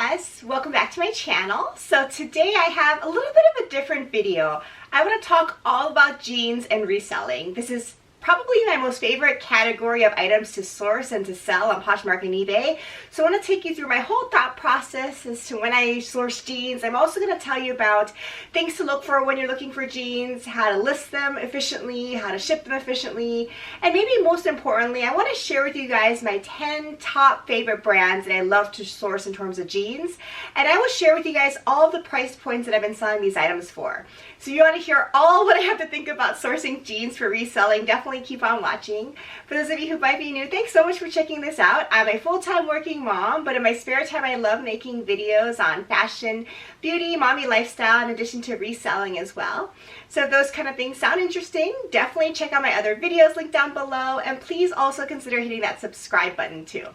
Jazz. Welcome back to my channel. So today I have a little bit of a different video. I want to talk all about jeans and reselling. This is probably my most favorite category of items to source and to sell on Poshmark and eBay. So I want to take you through my whole thought process as to when I source jeans. I'm also going to tell you about things to look for when you're looking for jeans, how to list them efficiently, how to ship them efficiently, and maybe most importantly, I want to share with you guys my 10 top favorite brands that I love to source in terms of jeans. And I will share with you guys all the price points that I've been selling these items for. So you want to hear all what I have to think about sourcing jeans for reselling, definitely keep on watching. For those of you who might be new, thanks so much for checking this out. I'm a full-time working mom, but in my spare time I love making videos on fashion, beauty, mommy lifestyle, in addition to reselling as well. So if those kind of things sound interesting, definitely check out my other videos linked down below, and please also consider hitting that subscribe button too.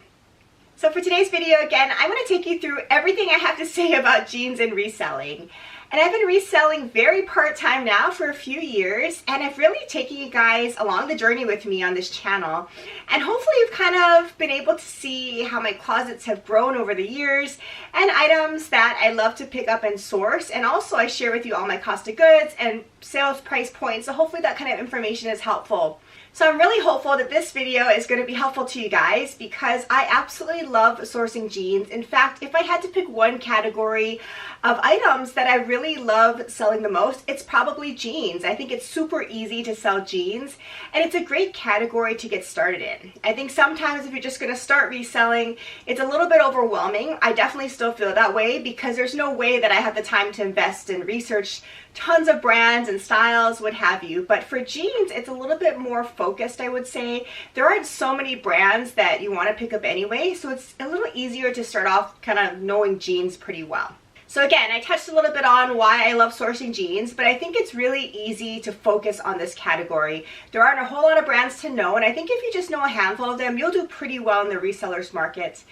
So for today's video, again, I'm going to take you through everything I have to say about jeans and reselling. And I've been reselling very part-time now for a few years, and I've really taken you guys along the journey with me on this channel. And hopefully you've kind of been able to see how my closets have grown over the years and items that I love to pick up and source. And also I share with you all my cost of goods and sales price points, so hopefully that kind of information is helpful. So I'm really hopeful that this video is going to be helpful to you guys because I absolutely love sourcing jeans. In fact, if I had to pick one category of items that I really love selling the most, it's probably jeans. I think it's super easy to sell jeans, and it's a great category to get started in. I think sometimes if you're just going to start reselling, it's a little bit overwhelming. I definitely still feel that way because there's no way that I have the time to invest and research tons of brands and styles, what have you. But for jeans, it's a little bit more focused, I would say. There aren't so many brands that you want to pick up anyway, so it's a little easier to start off kind of knowing jeans pretty well. So again, I touched a little bit on why I love sourcing jeans, but I think it's really easy to focus on this category. There aren't a whole lot of brands to know, and I think if you just know a handful of them, you'll do pretty well in the resellers market.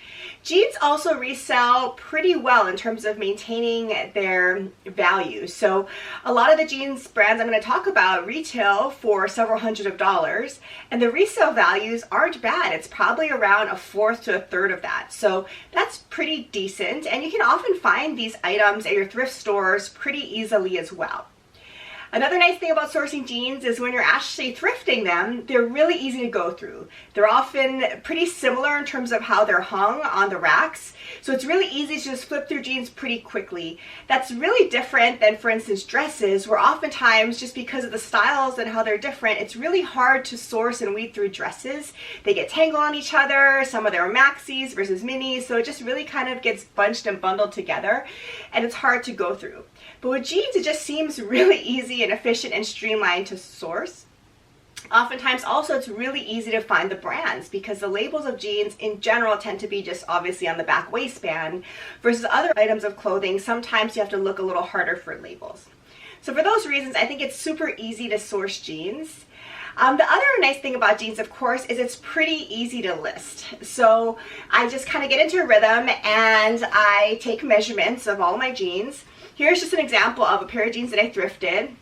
Jeans also resell pretty well in terms of maintaining their value. So a lot of the jeans brands I'm going to talk about retail for several hundred of dollars, and the resale values aren't bad. It's probably around a fourth to a third of that. So that's pretty decent, and you can often find these items at your thrift stores pretty easily as well. Another nice thing about sourcing jeans is when you're actually thrifting them, they're really easy to go through. They're often pretty similar in terms of how they're hung on the racks, so it's really easy to just flip through jeans pretty quickly. That's really different than, for instance, dresses, where oftentimes, just because of the styles and how they're different, it's really hard to source and weed through dresses. They get tangled on each other, some of them are maxis versus minis, so it just really kind of gets bunched and bundled together, and it's hard to go through. But with jeans, it just seems really easy and efficient and streamlined to source. Oftentimes also it's really easy to find the brands because the labels of jeans in general tend to be just obviously on the back waistband versus other items of clothing. Sometimes you have to look a little harder for labels. So for those reasons, I think it's super easy to source jeans. The other nice thing about jeans, of course, is it's pretty easy to list. So I just kind of get into a rhythm and I take measurements of all my jeans. Here's just an example of a pair of jeans that I thrifted.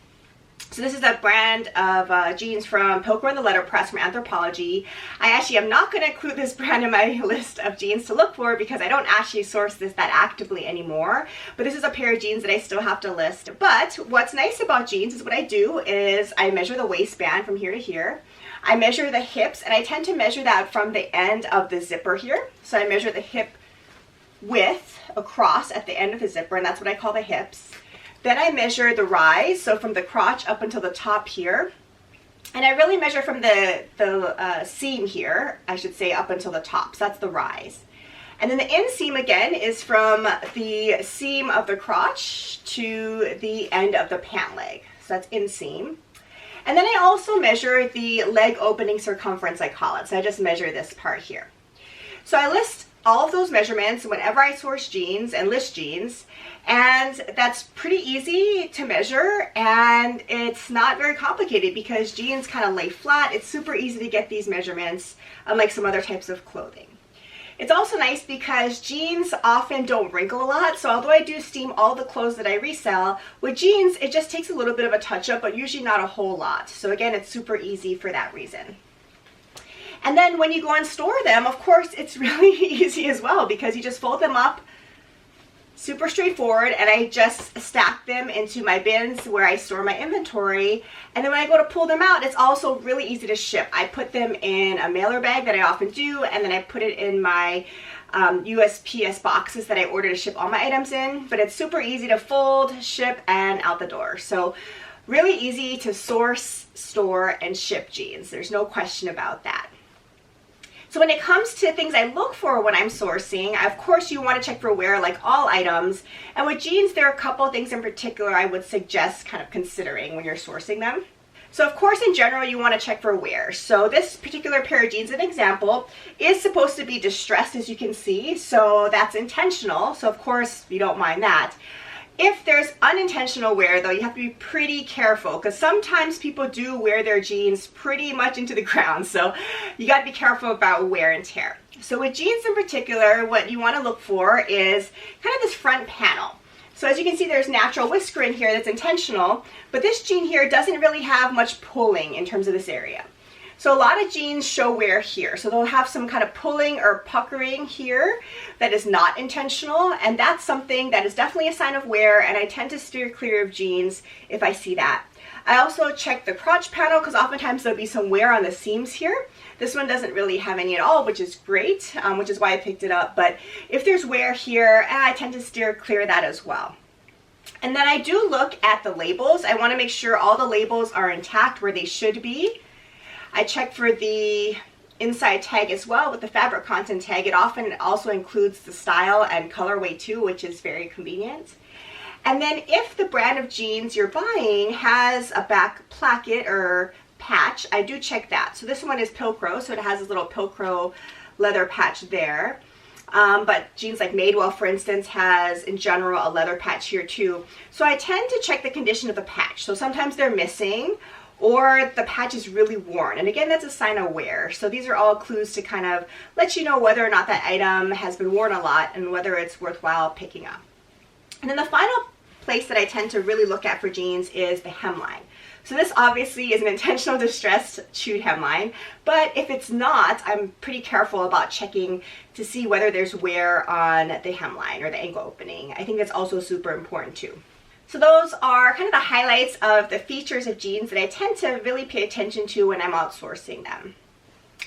So this is a brand of jeans from Pilgrim and the Letterpress from Anthropologie. I actually am not going to include this brand in my list of jeans to look for because I don't actually source this that actively anymore. But this is a pair of jeans that I still have to list. But what's nice about jeans is what I do is I measure the waistband from here to here. I measure the hips, and I tend to measure that from the end of the zipper here. So I measure the hip width across at the end of the zipper, and that's what I call the hips. Then I measure the rise, so from the crotch up until the top here. And I really measure from the seam here, I should say, up until the top. So that's the rise. And then the inseam again is from the seam of the crotch to the end of the pant leg. So that's inseam. And then I also measure the leg opening circumference, I call it. So I just measure this part here. So I list all of those measurements whenever I source jeans and list jeans, and that's pretty easy to measure, and it's not very complicated because jeans kind of lay flat. It's super easy to get these measurements, unlike some other types of clothing. It's also nice because jeans often don't wrinkle a lot, so although I do steam all the clothes that I resell, with jeans it just takes a little bit of a touch-up, but usually not a whole lot. So again, it's super easy for that reason. And then when you go and store them, of course, it's really easy as well because you just fold them up Super straightforward, and I just stack them into my bins where I store my inventory, and then when I go to pull them out, it's also really easy to ship. I put them in a mailer bag that I often do, and then I put it in my USPS boxes that I order to ship all my items in, but it's super easy to fold, ship, and out the door. So really easy to source, store, and ship jeans. There's no question about that. So when it comes to things I look for when I'm sourcing, of course you want to check for wear like all items. And with jeans, there are a couple of things in particular I would suggest kind of considering when you're sourcing them. So of course, in general, you want to check for wear. So this particular pair of jeans, an example, is supposed to be distressed, as you can see. So that's intentional. So of course, you don't mind that. If there's unintentional wear, though, you have to be pretty careful, because sometimes people do wear their jeans pretty much into the ground. So you got to be careful about wear and tear. So with jeans in particular, what you want to look for is kind of this front panel. So as you can see, there's natural whisker in here that's intentional, but this jean here doesn't really have much pulling in terms of this area. So a lot of jeans show wear here. So they'll have some kind of pulling or puckering here that is not intentional, and that's something that is definitely a sign of wear, and I tend to steer clear of jeans if I see that. I also check the crotch panel because oftentimes there'll be some wear on the seams here. This one doesn't really have any at all, which is great, which is why I picked it up. But if there's wear here, I tend to steer clear of that as well. And then I do look at the labels. I want to make sure all the labels are intact where they should be. I check for the inside tag as well with the fabric content tag. It often also includes the style and colorway too, which is very convenient. And then if the brand of jeans you're buying has a back placket or patch, I do check that. So this one is Pilcro, so it has this little Pilcro leather patch there. But jeans like Madewell, for instance, has in general a leather patch here too. So I tend to check the condition of the patch. So sometimes they're missing, or the patch is really worn. And again, that's a sign of wear. So these are all clues to kind of let you know whether or not that item has been worn a lot and whether it's worthwhile picking up. And then the final place that I tend to really look at for jeans is the hemline. So this obviously is an intentional distressed chewed hemline, but if it's not, I'm pretty careful about checking to see whether there's wear on the hemline or the ankle opening. I think that's also super important too. So those are kind of the highlights of the features of jeans that I tend to really pay attention to when I'm outsourcing them.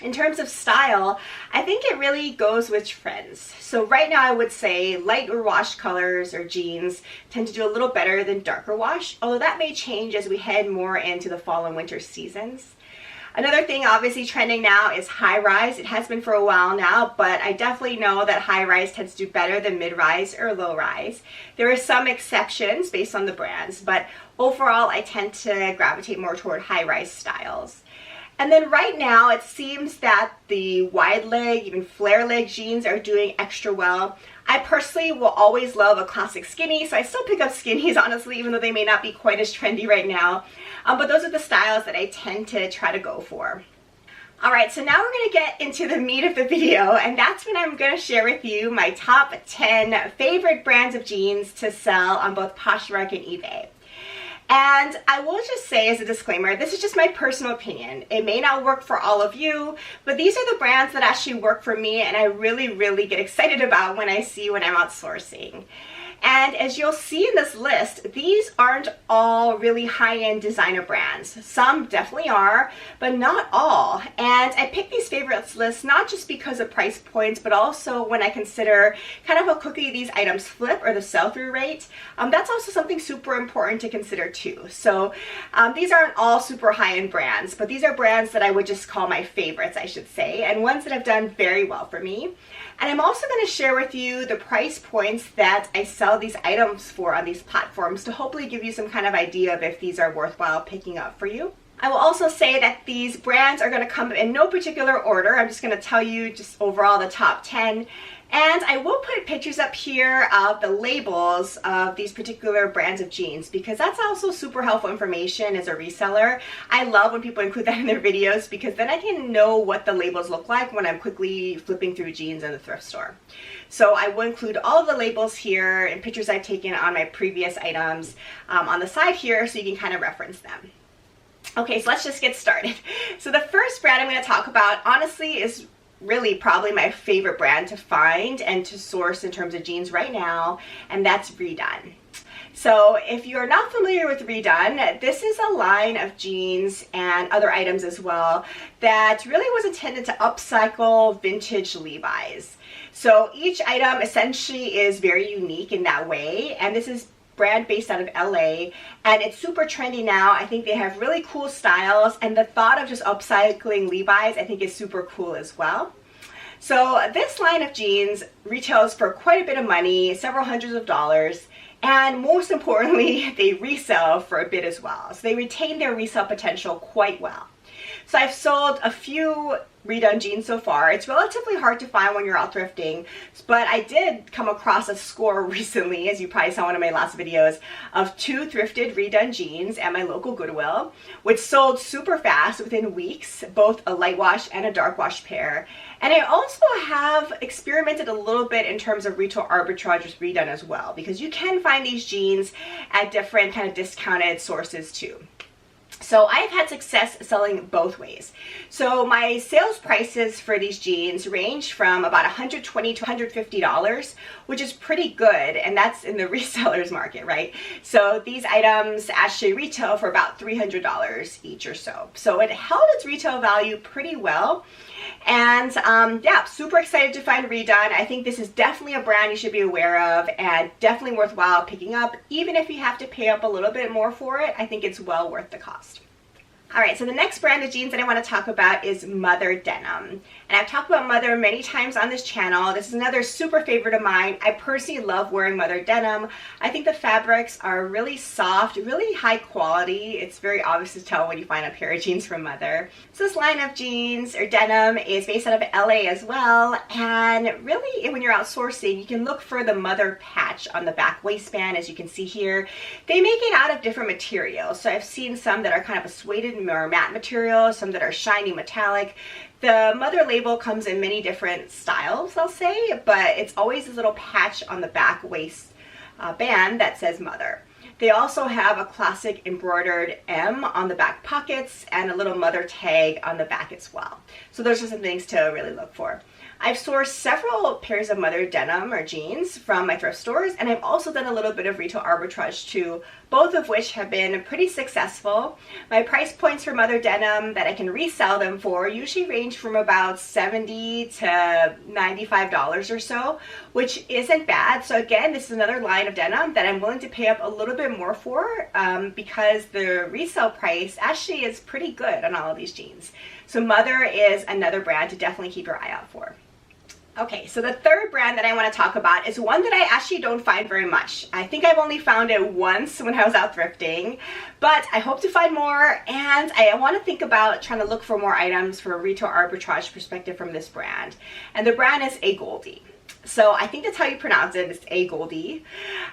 In terms of style, I think it really goes with trends. So right now I would say lighter wash colors or jeans tend to do a little better than darker wash, although that may change as we head more into the fall and winter seasons. Another thing obviously trending now is high rise. It has been for a while now, but I definitely know that high rise tends to do better than mid rise or low rise. There are some exceptions based on the brands, but overall I tend to gravitate more toward high rise styles. And then right now it seems that the wide leg, even flare leg jeans are doing extra well. I personally will always love a classic skinny, so I still pick up skinnies honestly, even though they may not be quite as trendy right now. But those are the styles that I tend to try to go for. Alright, so now we're going to get into the meat of the video, and that's when I'm going to share with you my top 10 favorite brands of jeans to sell on both Poshmark and eBay. And I will just say as a disclaimer, this is just my personal opinion. It may not work for all of you, but these are the brands that actually work for me and I really get excited about when I'm outsourcing. And as you'll see in this list, these aren't all really high-end designer brands. Some definitely are, but not all. And I picked these favorites lists not just because of price points, but also when I consider kind of how quickly these items flip or the sell-through rate. That's also something super important to consider too. So these aren't all super high-end brands, but these are brands that I would just call my favorites, I should say, and ones that have done very well for me. And I'm also going to share with you the price points that I sell these items for on these platforms to hopefully give you some kind of idea of if these are worthwhile picking up for you. I will also say that these brands are going to come in no particular order. I'm just going to tell you just overall the top 10. And I will put pictures up here of the labels of these particular brands of jeans because that's also super helpful information as a reseller. I love when people include that in their videos because then I can know what the labels look like when I'm quickly flipping through jeans in the thrift store. So I will include all of the labels here and pictures I've taken on my previous items on the side here so you can kind of reference them. Okay, so let's just get started. So the first brand I'm going to talk about honestly is really probably my favorite brand to find and to source in terms of jeans right now, and that's Redone. So if you're not familiar with Redone, this is a line of jeans and other items as well that really was intended to upcycle vintage Levi's. So each item essentially is very unique in that way, and this is brand based out of LA, and it's super trendy now. I think they have really cool styles, and the thought of just upcycling Levi's I think is super cool as well. So this line of jeans retails for quite a bit of money, several hundreds of dollars, and most importantly, they resell for a bit as well. So they retain their resale potential quite well. So I've sold a few Redone jeans so far. It's relatively hard to find when you're out thrifting, but I did come across a score recently, as you probably saw in one of my last videos, of 2 thrifted Redone jeans at my local Goodwill, which sold super fast within weeks, both a light wash and a dark wash pair. And I also have experimented a little bit in terms of retail arbitrage with Redone as well, because you can find these jeans at different kind of discounted sources too. So I've had success selling both ways. So my sales prices for these jeans range from about $120 to $150, which is pretty good, and that's in the resellers market, right? So these items actually retail for about $300 each or so. So it held its retail value pretty well. And yeah, super excited to find Redone. I think this is definitely a brand you should be aware of and definitely worthwhile picking up. Even if you have to pay up a little bit more for it, I think it's well worth the cost. All right, so the next brand of jeans that I want to talk about is Mother Denim. And I've talked about Mother many times on this channel. This is another super favorite of mine. I personally love wearing Mother Denim. I think the fabrics are really soft, really high quality. It's very obvious to tell when you find a pair of jeans from Mother. So this line of jeans or denim is based out of LA as well. And really, when you're out sourcing, you can look for the Mother patch on the back waistband, as you can see here. They make it out of different materials. So I've seen some that are kind of a suede or matte material, some that are shiny metallic. The Mother label comes in many different styles, I'll say, but it's always this little patch on the back waist band that says Mother. They also have a classic embroidered M on the back pockets and a little Mother tag on the back as well. So those are some things to really look for. I've sourced several pairs of Mother denim or jeans from my thrift stores, and I've also done a little bit of retail arbitrage too, both of which have been pretty successful. My price points for Mother denim that I can resell them for usually range from about $70 to $95 or so, which isn't bad. So again, this is another line of denim that I'm willing to pay up a little bit more for because the resale price actually is pretty good on all of these jeans. So Mother is another brand to definitely keep your eye out for. Okay, so the third brand that I want to talk about is one that I actually don't find very much. I think I've only found it once when I was out thrifting, but I hope to find more, and I want to think about trying to look for more items from a retail arbitrage perspective from this brand. And the brand is A Goldie. So I think that's how you pronounce it. It's A Goldie.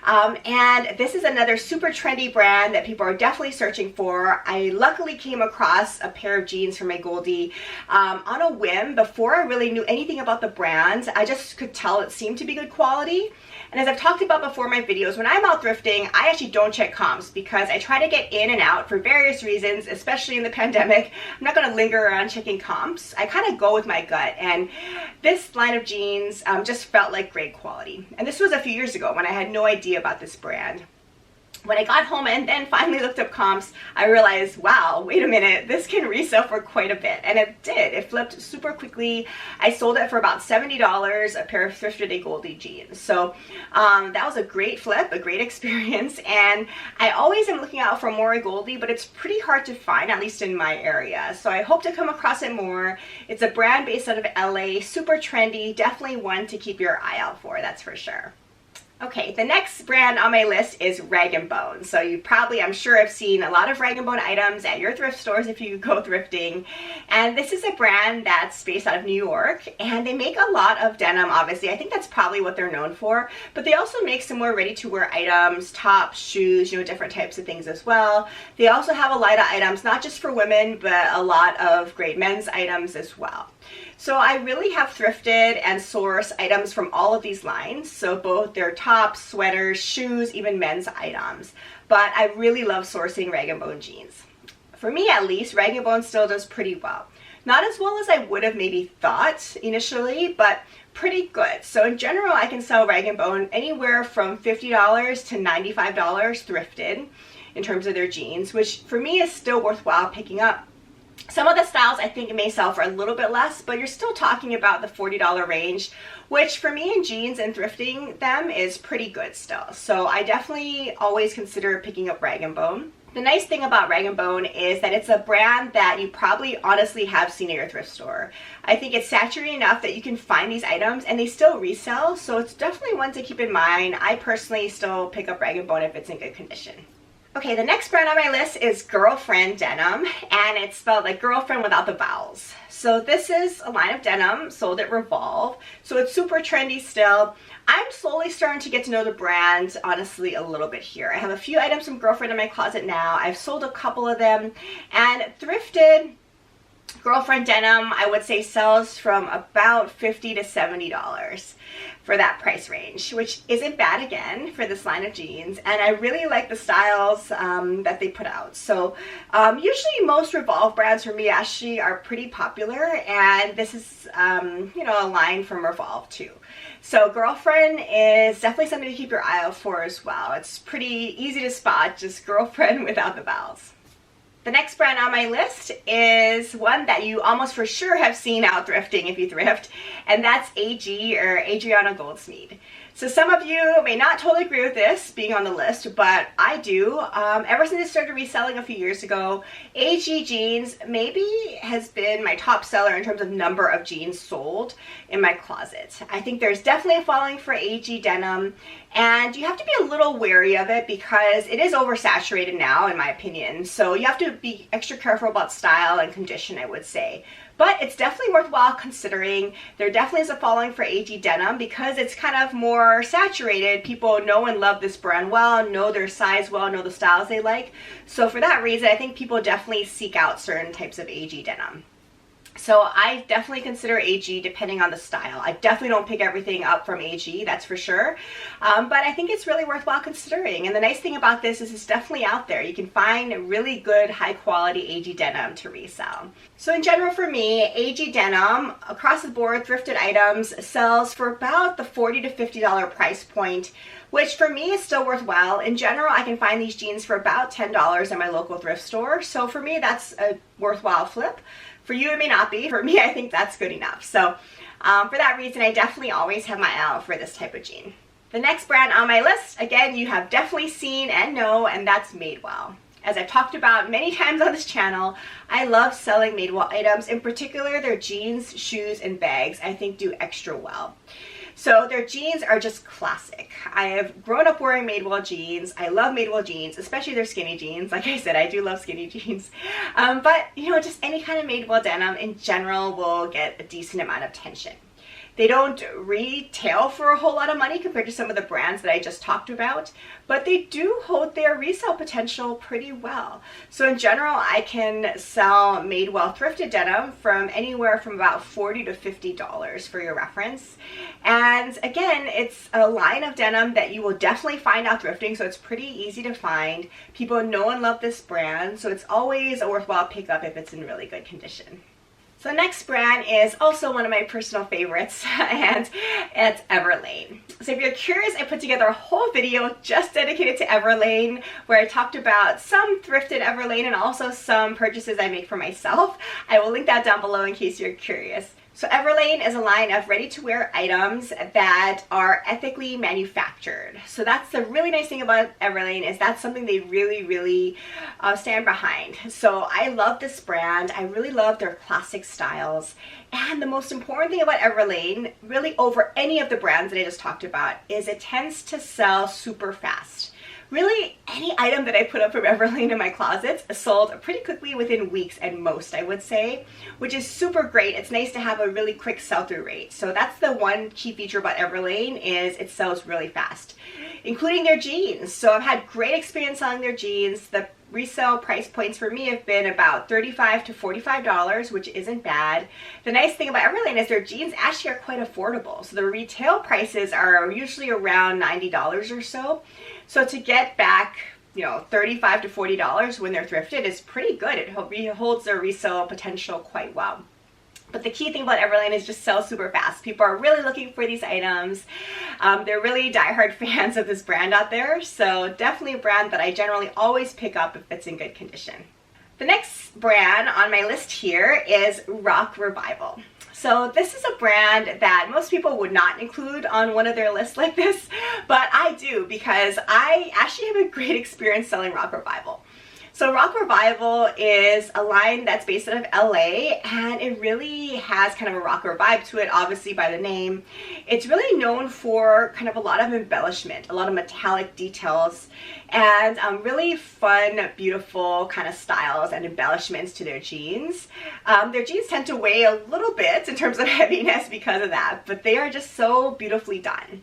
And this is another super trendy brand that people are definitely searching for. I luckily came across a pair of jeans from A Goldie on a whim before I really knew anything about the brand. I just could tell it seemed to be good quality. And as I've talked about before in my videos, when I'm out thrifting, I actually don't check comps because I try to get in and out for various reasons, especially in the pandemic. I'm not going to linger around checking comps. I kind of go with my gut, and this line of jeans just felt like great quality. And this was a few years ago when I had no idea about this brand. When I got home and then finally looked up comps, I realized, wow, wait a minute, this can resell for quite a bit. And it did. It flipped super quickly. I sold it for about $70, a pair of thrifted A Goldie jeans. So that was a great flip, a great experience. And I always am looking out for more A Goldie, but it's pretty hard to find, at least in my area. So I hope to come across it more. It's a brand based out of LA, super trendy, definitely one to keep your eye out for, that's for sure. Okay, the next brand on my list is Rag & Bone. So you probably, I'm sure, have seen a lot of Rag & Bone items at your thrift stores if you go thrifting. And this is a brand that's based out of New York, and they make a lot of denim, obviously. I think that's probably what they're known for. But they also make some more ready-to-wear items, tops, shoes, different types of things as well. They also have a lot of items, not just for women, but a lot of great men's items as well. So I really have thrifted and sourced items from all of these lines. So both their tops, sweaters, shoes, even men's items. But I really love sourcing Rag & Bone jeans. For me at least, Rag & Bone still does pretty well. Not as well as I would have maybe thought initially, but pretty good. So in general, I can sell rag & bone anywhere from $50 to $95 thrifted in terms of their jeans, which for me is still worthwhile picking up. Some of the styles I think it may sell for a little bit less, but you're still talking about the $40 range, which for me in jeans and thrifting them is pretty good still. So I definitely always consider picking up rag & bone. The nice thing about rag & bone is that it's a brand that you probably honestly have seen at your thrift store. I think it's saturated enough that you can find these items and they still resell, so it's definitely one to keep in mind. I personally still pick up rag & bone if it's in good condition. Okay, the next brand on my list is Girlfriend Denim, and it's spelled like girlfriend without the vowels. So this is a line of denim sold at Revolve, so it's super trendy still. I'm slowly starting to get to know the brand, honestly, a little bit here. I have a few items from Girlfriend in my closet now. I've sold a couple of them, and thrifted Girlfriend Denim, I would say, sells from about $50 to $70 for that price range, which isn't bad again for this line of jeans. And I really like the styles that they put out. So usually most Revolve brands for me actually are pretty popular, and this is you know, a line from Revolve too. So Girlfriend is definitely something to keep your eye out for as well. It's pretty easy to spot, just Girlfriend without the vowels. The next brand on my list is one that you almost for sure have seen out thrifting if you thrift, and that's AG, or Adriana Goldsmeed. So some of you may not totally agree with this being on the list, but I do. Ever since I started reselling a few years ago, AG jeans maybe has been my top seller in terms of number of jeans sold in my closet. I think there's definitely a following for AG denim, and you have to be a little wary of it because it is oversaturated now, in my opinion. So you have to be extra careful about style and condition, I would say. But it's definitely worthwhile considering. There definitely is a following for AG denim because it's kind of more saturated. People know and love this brand well, know their size well, know the styles they like. So for that reason, I think people definitely seek out certain types of AG denim. So I definitely consider AG depending on the style. I definitely don't pick everything up from AG, that's for sure. But I think it's really worthwhile considering. And the nice thing about this is it's definitely out there. You can find really good, high quality AG denim to resell. So in general for me, AG denim, across the board, thrifted items, sells for about the $40 to $50 price point, which for me is still worthwhile. In general, I can find these jeans for about $10 at my local thrift store. So for me, that's a worthwhile flip. For you, it may not be. For me, I think that's good enough. So for that reason, I definitely always have my eye out for this type of jean. The next brand on my list, again, you have definitely seen and know, and that's Madewell. As I've talked about many times on this channel, I love selling Madewell items. In particular, their jeans, shoes, and bags, I think do extra well. So their jeans are just classic. I have grown up wearing Madewell jeans. I love Madewell jeans, especially their skinny jeans. Like I said, I do love skinny jeans. But, you know, just any kind of Madewell denim in general will get a decent amount of attention. They don't retail for a whole lot of money compared to some of the brands that I just talked about, but they do hold their resale potential pretty well. So in general, I can sell Madewell thrifted denim from anywhere from about $40 to $50 for your reference. And again, it's a line of denim that you will definitely find out thrifting, so it's pretty easy to find. People know and love this brand, so it's always a worthwhile pickup if it's in really good condition. So the next brand is also one of my personal favorites, and it's Everlane. So if you're curious, I put together a whole video just dedicated to Everlane where I talked about some thrifted Everlane and also some purchases I make for myself. I will link that down below in case you're curious. So Everlane is a line of ready-to-wear items that are ethically manufactured. So that's the really nice thing about Everlane, is that's something they really stand behind. So I love this brand. I really love their classic styles. And the most important thing about Everlane, really over any of the brands that I just talked about, is it tends to sell super fast. Really, any item that I put up from Everlane in my closets sold pretty quickly within weeks at most, I would say, which is super great. It's nice to have a really quick sell-through rate. So that's the one key feature about Everlane, is it sells really fast, including their jeans. So I've had great experience selling their jeans. The resale price points for me have been about $35 to $45, which isn't bad. The nice thing about Everlane is their jeans actually are quite affordable. So the retail prices are usually around $90 or so. So to get back you know, $35 to $40 when they're thrifted is pretty good. It holds their resale potential quite well. But the key thing about Everlane is just sell super fast. People are really looking for these items. They're really diehard fans of this brand out there. So definitely a brand that I generally always pick up if it's in good condition. The next brand on my list here is Rock Revival. So this is a brand that most people would not include on one of their lists like this, but I do because I actually have a great experience selling Rock Revival. So Rock Revival is a line that's based out of LA, and it really has kind of a rocker vibe to it, obviously by the name. It's really known for kind of a lot of embellishment, a lot of metallic details, and really fun, beautiful kind of styles and embellishments to their jeans. Their jeans tend to weigh a little bit in terms of heaviness because of that, but they are just so beautifully done.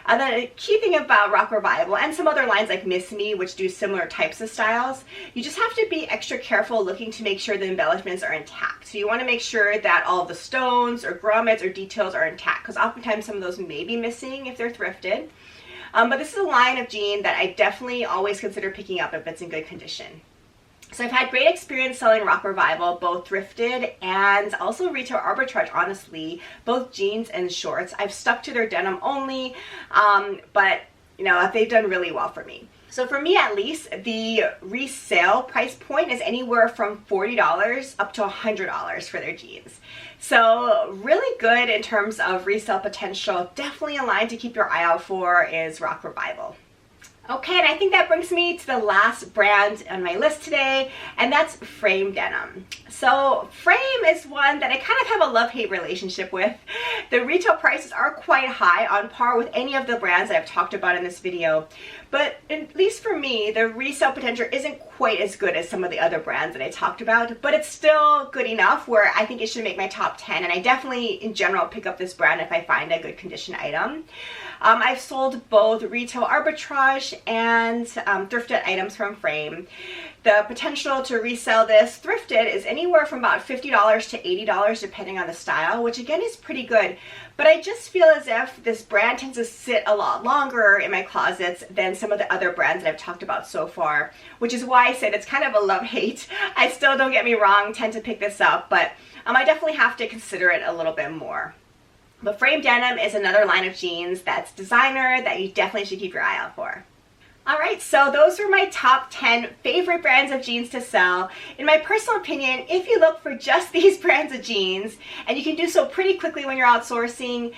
And then a key thing about Rock Revival and some other lines like Miss Me, which do similar types of styles, you just have to be extra careful looking to make sure the embellishments are intact. So you want to make sure that all the stones or grommets or details are intact, because oftentimes some of those may be missing if they're thrifted. But this is a line of jean that I definitely always consider picking up if it's in good condition. So I've had great experience selling Rock Revival, both thrifted and also retail arbitrage, honestly, both jeans and shorts. I've stuck to their denim only, but you know, they've done really well for me. So for me at least, the resale price point is anywhere from $40 up to $100 for their jeans. So really good in terms of resale potential. Definitely a line to keep your eye out for is Rock Revival. Okay, and I think that brings me to the last brand on my list today, and that's Frame Denim. So Frame is one that I kind of have a love-hate relationship with. The retail prices are quite high, on par with any of the brands that I've talked about in this video. But at least for me, the resale potential isn't quite as good as some of the other brands that I talked about, but it's still good enough where I think it should make my top 10, and I definitely, in general, pick up this brand if I find a good condition item. I've sold both retail arbitrage and thrifted items from Frame. The potential to resell this thrifted is anywhere from about $50 to $80 depending on the style, which again is pretty good. But I just feel as if this brand tends to sit a lot longer in my closets than some of the other brands that I've talked about so far, which is why I said it's kind of a love-hate. I still, don't get me wrong, tend to pick this up, but I definitely have to consider it a little bit more. But Frame Denim is another line of jeans that's designer that you definitely should keep your eye out for. Alright, so those are my top 10 favorite brands of jeans to sell. In my personal opinion, if you look for just these brands of jeans, and you can do so pretty quickly when you're outsourcing,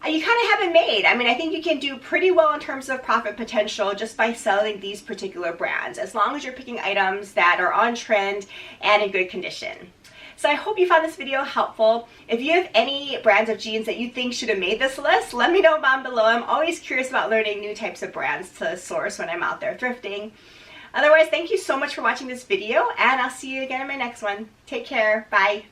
you kind of have it made. I mean, I think you can do pretty well in terms of profit potential just by selling these particular brands, as long as you're picking items that are on trend and in good condition. So I hope you found this video helpful. If you have any brands of jeans that you think should have made this list, let me know down below. I'm always curious about learning new types of brands to source when I'm out there thrifting. Otherwise, thank you so much for watching this video, and I'll see you again in my next one. Take care. Bye.